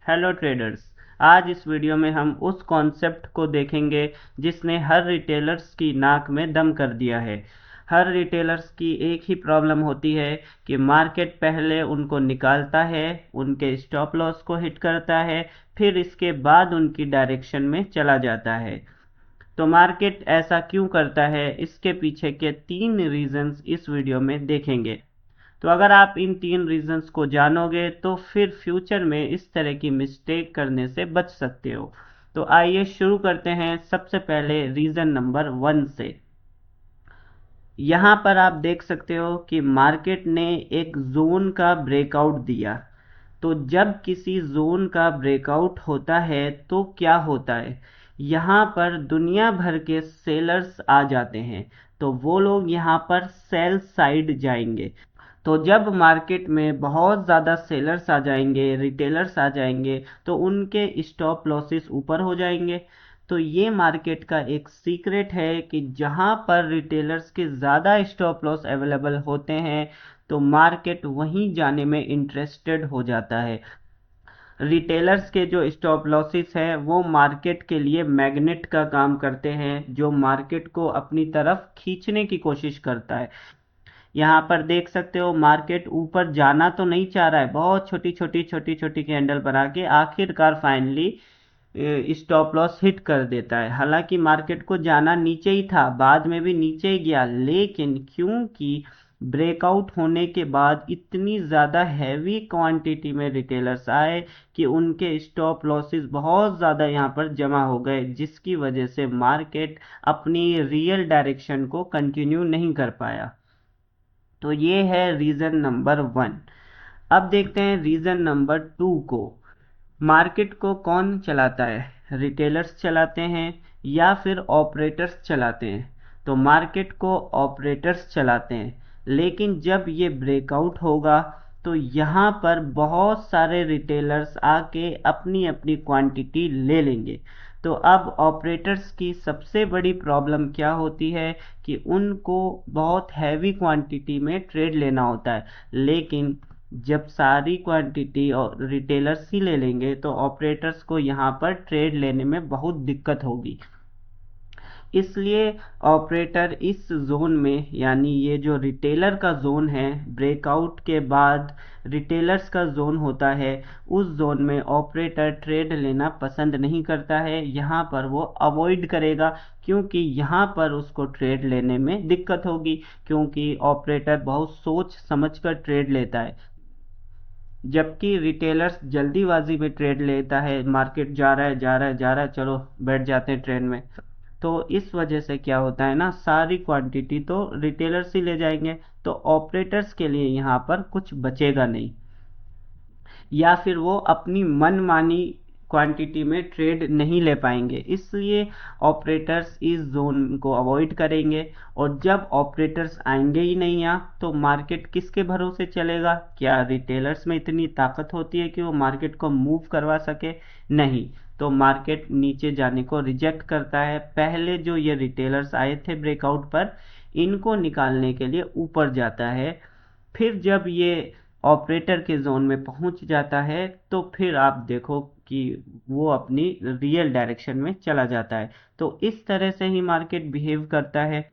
Hello traders. आज इस video में हम उस कॉन्सेप्ट को देखेंगे जिसने हर रिटेलर्स की नाक में दम कर दिया है। हर रिटेलर्स की एक ही प्रॉब्लम होती है कि मार्केट पहले उनको निकालता है, उनके स्टॉप लॉस को हिट करता है, फिर इसके बाद उनकी डायरेक्शन में चला जाता है। तो मार्केट ऐसा क्यों करता है, इसके पीछे के 3 रीजंस इस वीडियो में देखेंगे। तो अगर आप इन 3 रीजंस को जानोगे तो फिर फ्यूचर में इस तरह की मिस्टेक करने से बच सकते हो। तो आइए शुरू करते हैं सबसे पहले रीजन नंबर 1 से। यहाँ पर आप देख सकते हो कि मार्केट ने एक जोन का ब्रेकआउट दिया। तो जब किसी जोन का ब्रेकआउट होता है तो क्या होता है, यहाँ पर दुनिया भर के सेलर्स आ जाते हैं। तो वो लोग यहाँ पर सेल साइड जाएंगे। तो जब मार्केट में बहुत ज़्यादा सेलर्स आ जाएंगे, रिटेलर्स आ जाएंगे, तो उनके स्टॉप लॉसेस ऊपर हो जाएंगे। तो ये मार्केट का एक सीक्रेट है कि जहाँ पर रिटेलर्स के ज़्यादा स्टॉप लॉस अवेलेबल होते हैं तो मार्केट वहीं जाने में इंटरेस्टेड हो जाता है। रिटेलर्स के जो स्टॉप लॉसेस हैं वो मार्केट के लिए मैग्नेट का काम करते हैं, जो मार्केट को अपनी तरफ खींचने की कोशिश करता है। यहाँ पर देख सकते हो मार्केट ऊपर जाना तो नहीं चाह रहा है, बहुत छोटी छोटी छोटी छोटी कैंडल बना के आखिरकार फाइनली स्टॉप लॉस हिट कर देता है। हालांकि मार्केट को जाना नीचे ही था, बाद में भी नीचे ही गया, लेकिन क्योंकि ब्रेकआउट होने के बाद इतनी ज़्यादा हैवी क्वांटिटी में रिटेलर्स आए कि उनके स्टॉप लॉसेस बहुत ज़्यादा यहाँ पर जमा हो गए, जिसकी वजह से मार्केट अपनी रियल डायरेक्शन को कंटिन्यू नहीं कर पाया। तो ये है रीज़न नंबर 1। अब देखते हैं रीज़न नंबर 2 को। मार्केट को कौन चलाता है, रिटेलर्स चलाते हैं या फिर ऑपरेटर्स चलाते हैं? तो मार्केट को ऑपरेटर्स चलाते हैं, लेकिन जब ये ब्रेकआउट होगा तो यहाँ पर बहुत सारे रिटेलर्स आके अपनी अपनी क्वांटिटी ले लेंगे। तो अब ऑपरेटर्स की सबसे बड़ी प्रॉब्लम क्या होती है कि उनको बहुत हैवी क्वांटिटी में ट्रेड लेना होता है, लेकिन जब सारी क्वांटिटी और रिटेलर्स ही ले लेंगे तो ऑपरेटर्स को यहाँ पर ट्रेड लेने में बहुत दिक्कत होगी। इसलिए ऑपरेटर इस जोन में, यानी ये जो रिटेलर का जोन है, ब्रेकआउट के बाद रिटेलर्स का जोन होता है, उस जोन में ऑपरेटर ट्रेड लेना पसंद नहीं करता है। यहाँ पर वो अवॉइड करेगा, क्योंकि यहाँ पर उसको ट्रेड लेने में दिक्कत होगी, क्योंकि ऑपरेटर बहुत सोच समझकर ट्रेड लेता है। जबकि रिटेलर्स जल्दीबाजी में ट्रेड लेता है, मार्केट जा रहा है जा रहा है जा रहा है, चलो बैठ जाते हैं ट्रेड में। तो इस वजह से क्या होता है ना, सारी क्वांटिटी तो रिटेलर्स ही ले जाएंगे, तो ऑपरेटर्स के लिए यहाँ पर कुछ बचेगा नहीं, या फिर वो अपनी मनमानी क्वांटिटी में ट्रेड नहीं ले पाएंगे। इसलिए ऑपरेटर्स इस जोन को अवॉइड करेंगे। और जब ऑपरेटर्स आएंगे ही नहीं यहाँ, तो मार्केट किसके भरोसे चलेगा? क्या रिटेलर्स में इतनी ताकत होती है कि वो मार्केट को मूव करवा सके? नहीं। तो मार्केट नीचे जाने को रिजेक्ट करता है। पहले जो ये रिटेलर्स आए थे ब्रेकआउट पर, इनको निकालने के लिए ऊपर जाता है। फिर जब ये ऑपरेटर के जोन में पहुंच जाता है तो फिर आप देखो कि वो अपनी रियल डायरेक्शन में चला जाता है। तो इस तरह से ही मार्केट बिहेव करता है।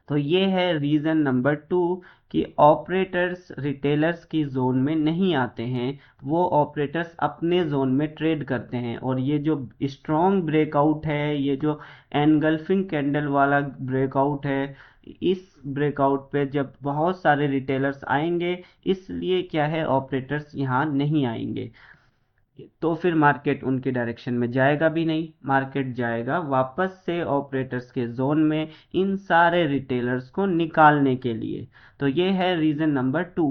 तो ये है रीज़न नंबर 2 कि ऑपरेटर्स रिटेलर्स की जोन में नहीं आते हैं, वो ऑपरेटर्स अपने जोन में ट्रेड करते हैं। और ये जो स्ट्रॉन्ग ब्रेकआउट है, ये जो एनगल्फिंग कैंडल वाला ब्रेकआउट है, इस ब्रेकआउट पे जब बहुत सारे रिटेलर्स आएंगे, इसलिए क्या है, ऑपरेटर्स यहाँ नहीं आएंगे। तो फिर मार्केट उनके डायरेक्शन में जाएगा भी नहीं, मार्केट जाएगा वापस से ऑपरेटर्स के जोन में इन सारे रिटेलर्स को निकालने के लिए। तो ये है रीज़न नंबर 2।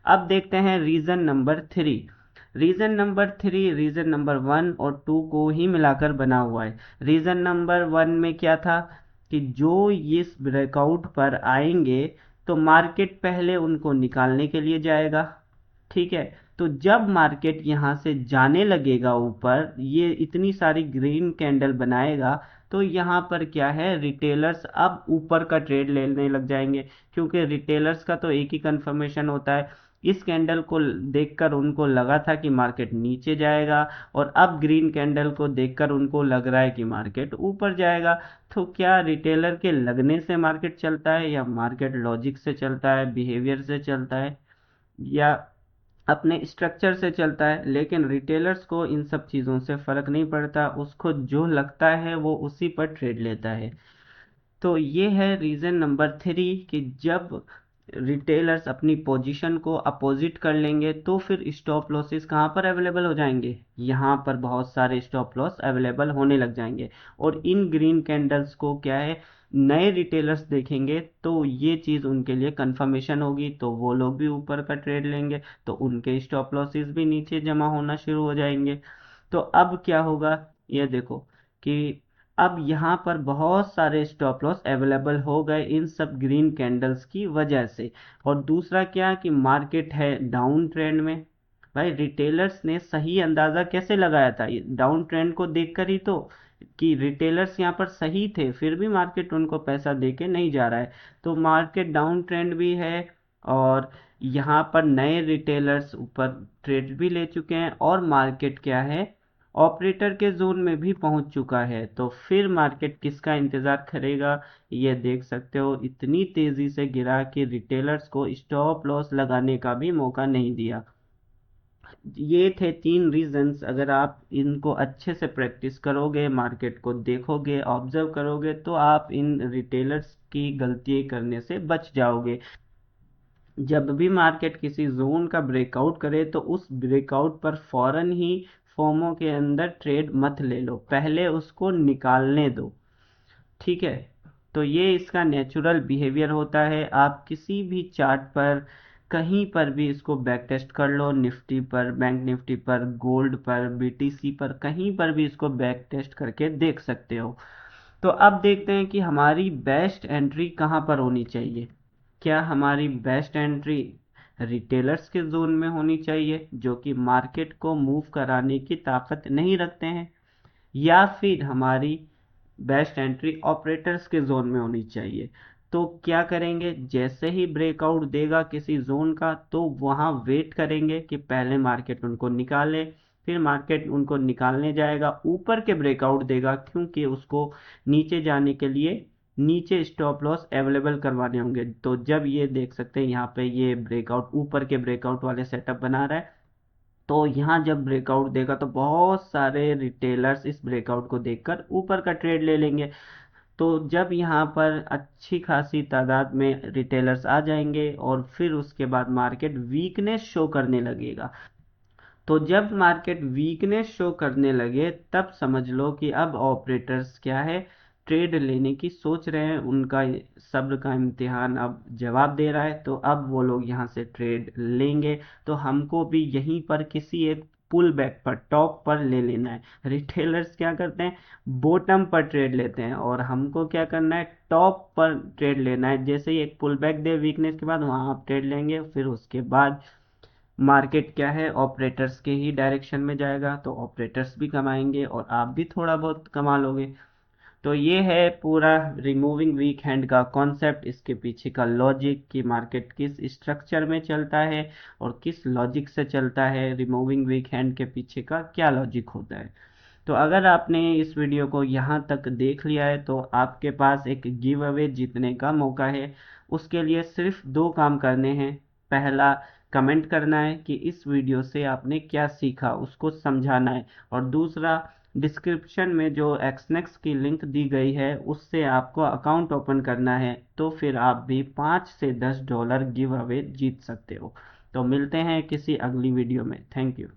अब देखते हैं रीज़न नंबर 3। रीज़न नंबर 1 और 2 को ही मिलाकर बना हुआ है। रीज़न नंबर 1 में क्या था कि जो इस ब्रेकआउट पर आएंगे तो मार्केट पहले उनको निकालने के लिए जाएगा। ठीक है। तो जब मार्केट यहाँ से जाने लगेगा ऊपर, ये इतनी सारी ग्रीन कैंडल बनाएगा, तो यहाँ पर क्या है, रिटेलर्स अब ऊपर का ट्रेड लेने लग जाएंगे, क्योंकि रिटेलर्स का तो एक ही कंफर्मेशन होता है इस कैंडल को देखकर उनको लगा था कि मार्केट नीचे जाएगा, और अब ग्रीन कैंडल को देखकर उनको लग रहा है कि मार्केट ऊपर जाएगा। तो क्या रिटेलर के लगने से मार्केट चलता है, या मार्केट लॉजिक से चलता है, बिहेवियर से चलता है, या अपने स्ट्रक्चर से चलता है? लेकिन रिटेलर्स को इन सब चीज़ों से फर्क नहीं पड़ता, उसको जो लगता है वो उसी पर ट्रेड लेता है। तो ये है रीज़न नंबर 3 कि जब रिटेलर्स अपनी पोजीशन को अपोजिट कर लेंगे तो फिर स्टॉप लॉसेस कहाँ पर अवेलेबल हो जाएंगे, यहाँ पर बहुत सारे स्टॉप लॉस अवेलेबल होने लग जाएंगे। और इन ग्रीन कैंडल्स को क्या है, नए रिटेलर्स देखेंगे तो ये चीज़ उनके लिए कंफर्मेशन होगी, तो वो लोग भी ऊपर का ट्रेड लेंगे, तो उनके स्टॉप लॉसेस भी नीचे जमा होना शुरू हो जाएंगे। तो अब क्या होगा, ये देखो कि अब यहाँ पर बहुत सारे स्टॉप लॉस अवेलेबल हो गए इन सब ग्रीन कैंडल्स की वजह से। और दूसरा क्या कि मार्केट है डाउन ट्रेंड में। भाई रिटेलर्स ने सही अंदाजा कैसे लगाया था, डाउन ट्रेंड को देखकर ही तो, कि रिटेलर्स यहाँ पर सही थे फिर भी मार्केट उनको पैसा देके नहीं जा रहा है। तो मार्केट डाउन ट्रेंड भी है, और यहाँ पर नए रिटेलर्स ऊपर ट्रेड भी ले चुके हैं, और मार्केट क्या है, ऑपरेटर के जोन में भी पहुंच चुका है। तो फिर मार्केट किसका इंतजार करेगा, ये देख सकते हो इतनी तेजी से गिरा कि रिटेलर्स को स्टॉप लॉस लगाने का भी मौका नहीं दिया। ये थे 3 रीजंस। अगर आप इनको अच्छे से प्रैक्टिस करोगे, मार्केट को देखोगे, ऑब्जर्व करोगे, तो आप इन रिटेलर्स की गलती करने से बच जाओगे। जब भी मार्केट किसी जोन का ब्रेकआउट करे तो उस ब्रेकआउट पर फौरन ही फॉर्मो के अंदर ट्रेड मत ले लो, पहले उसको निकालने दो। ठीक है, तो ये इसका नेचुरल बिहेवियर होता है। आप किसी भी चार्ट पर कहीं पर भी इसको बैक टेस्ट कर लो, निफ्टी पर, बैंक निफ्टी पर, गोल्ड पर, बीटीसी पर, कहीं पर भी इसको बैक टेस्ट करके देख सकते हो। तो अब देखते हैं कि हमारी बेस्ट एंट्री कहाँ पर होनी चाहिए। क्या हमारी बेस्ट एंट्री रिटेलर्स के जोन में होनी चाहिए जो कि मार्केट को मूव कराने की ताकत नहीं रखते हैं, या फिर हमारी बेस्ट एंट्री ऑपरेटर्स के जोन में होनी चाहिए? तो क्या करेंगे, जैसे ही ब्रेकआउट देगा किसी जोन का तो वहां वेट करेंगे कि पहले मार्केट उनको निकाले, फिर मार्केट उनको निकालने जाएगा, ऊपर के ब्रेकआउट देगा क्योंकि उसको नीचे जाने के लिए नीचे स्टॉप लॉस अवेलेबल करवाने होंगे। तो जब ये देख सकते हैं यहाँ पे ये ब्रेकआउट ऊपर के ब्रेकआउट वाले सेटअप बना रहा है, तो यहाँ जब ब्रेकआउट देगा तो बहुत सारे रिटेलर्स इस ब्रेकआउट को देखकर ऊपर का ट्रेड ले लेंगे। तो जब यहाँ पर अच्छी खासी तादाद में रिटेलर्स आ जाएंगे और फिर उसके बाद मार्केट वीकनेस शो करने लगेगा, तो जब मार्केट वीकनेस शो करने लगे तब समझ लो कि अब ऑपरेटर्स क्या है, ट्रेड लेने की सोच रहे हैं, उनका सब्र का इम्तिहान अब जवाब दे रहा है, तो अब वो लोग यहाँ से ट्रेड लेंगे। तो हमको भी यहीं पर किसी एक पुल बैक पर, टॉप पर ले लेना है। रिटेलर्स क्या करते हैं, बॉटम पर ट्रेड लेते हैं, और हमको क्या करना है, टॉप पर ट्रेड लेना है। जैसे ही एक पुल बैक दे वीकनेस के बाद वहां आप ट्रेड लेंगे, फिर उसके बाद मार्केट क्या है, ऑपरेटर्स के ही डायरेक्शन में जाएगा, तो ऑपरेटर्स भी कमाएंगे और आप भी थोड़ा बहुत कमा लोगे। तो ये है पूरा रिमूविंग वीक हैंड का कॉन्सेप्ट, इसके पीछे का लॉजिक कि मार्केट किस स्ट्रक्चर में चलता है और किस लॉजिक से चलता है, रिमूविंग वीक हैंड के पीछे का क्या लॉजिक होता है। तो अगर आपने इस वीडियो को यहाँ तक देख लिया है तो आपके पास एक गिव अवे जीतने का मौका है। उसके लिए सिर्फ 2 काम करने हैं। पहला, कमेंट करना है कि इस वीडियो से आपने क्या सीखा, उसको समझाना है। और दूसरा, डिस्क्रिप्शन में जो एक्सनेक्स की लिंक दी गई है उससे आपको अकाउंट ओपन करना है, तो फिर आप भी $5 से $10 गिव अवे जीत सकते हो। तो मिलते हैं किसी अगली वीडियो में। Thank you.